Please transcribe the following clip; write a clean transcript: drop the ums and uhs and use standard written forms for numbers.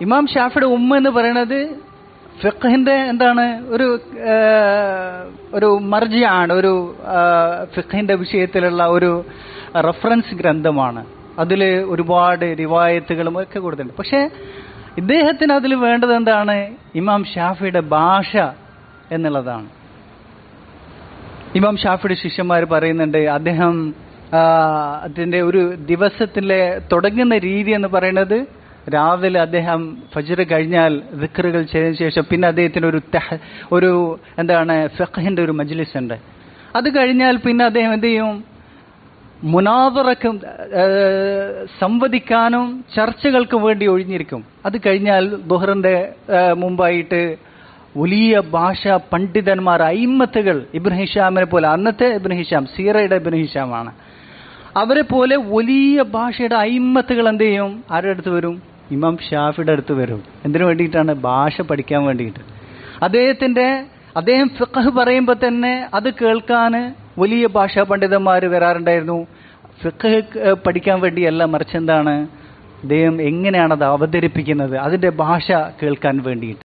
ഇമാം ഷാഫിയുടെ ഉമ്മ എന്ന് പറയുന്നത് ഫിഖ്ഹിന്റെ എന്താണ് ഒരു മർജിയാണ്, ഒരു ഫിഖ്ഹിന്റെ വിഷയത്തിലുള്ള ഒരു റഫറൻസ് ഗ്രന്ഥമാണ്. അതിൽ ഒരുപാട് റിവായത്തുകളും ഒക്കെ കൊടുത്തിട്ടുണ്ട്. പക്ഷെ ഇദ്ദേഹത്തിന് അതിൽ വേണ്ടത് എന്താണ്? ഇമാം ഷാഫിയുടെ ഭാഷ എന്നുള്ളതാണ്. ഇമാം ഷാഫിയുടെ ശിഷ്യന്മാർ പറയുന്നുണ്ട്, അദ്ദേഹം അതിന്റെ ഒരു ദിവസത്തിലെ തുടങ്ങുന്ന രീതി എന്ന് പറയുന്നത്, രാവിലെ അദ്ദേഹം ഫജ്ർ കഴിഞ്ഞാൽ ദിക്റുകൾ ചെയ്തതിനു ശേഷം പിന്നെ അദ്ദേഹത്തിന് ഒരു എന്താണ് ഫിഖ്ഹിന്റെ ഒരു മജ്ലിസ് ഉണ്ട്. അത് കഴിഞ്ഞാൽ പിന്നെ അദ്ദേഹം എന്ത് ചെയ്യും? മുനാദറക്കും സംവദിക്കാനും ചർച്ചകൾക്കും വേണ്ടി ഒഴിഞ്ഞിരിക്കും. അത് കഴിഞ്ഞാൽ ദുഹറിന്റെ മുമ്പായിട്ട് വലിയ ഭാഷാ പണ്ഡിതന്മാർ, അയിമ്മത്തുകൾ, ഇബ്നു ഹിഷാമിനെ പോലെ, അന്നത്തെ ഇബ്നു ഹിഷാം സീറയുടെ ഇബ്നു ഹിഷാമാണ്, അവരെ പോലെ വലിയ ഭാഷയുടെ അയിമ്മത്തുകൾ എന്ത് ചെയ്യും? ആരുടെ അടുത്ത് വരും? ഇമാം ഷാഫിയുടെ അടുത്ത് വരും. എന്തിനു വേണ്ടിയിട്ടാണ്? ഭാഷ പഠിക്കാൻ വേണ്ടിയിട്ട്. അദ്ദേഹം ഫിഖ്ഹ് പറയുമ്പോൾ തന്നെ അത് കേൾക്കാൻ വലിയ ഭാഷാ പണ്ഡിതന്മാർ വരാറുണ്ടായിരുന്നു. ഫിഖ്ഹ് പഠിക്കാൻ വേണ്ടിയല്ല, മറിച്ച് എന്താണ്, അദ്ദേഹം എങ്ങനെയാണ് അത് അവതരിപ്പിക്കുന്നത്, അതിന്റെ ഭാഷ കേൾക്കാൻ വേണ്ടിയിട്ട്.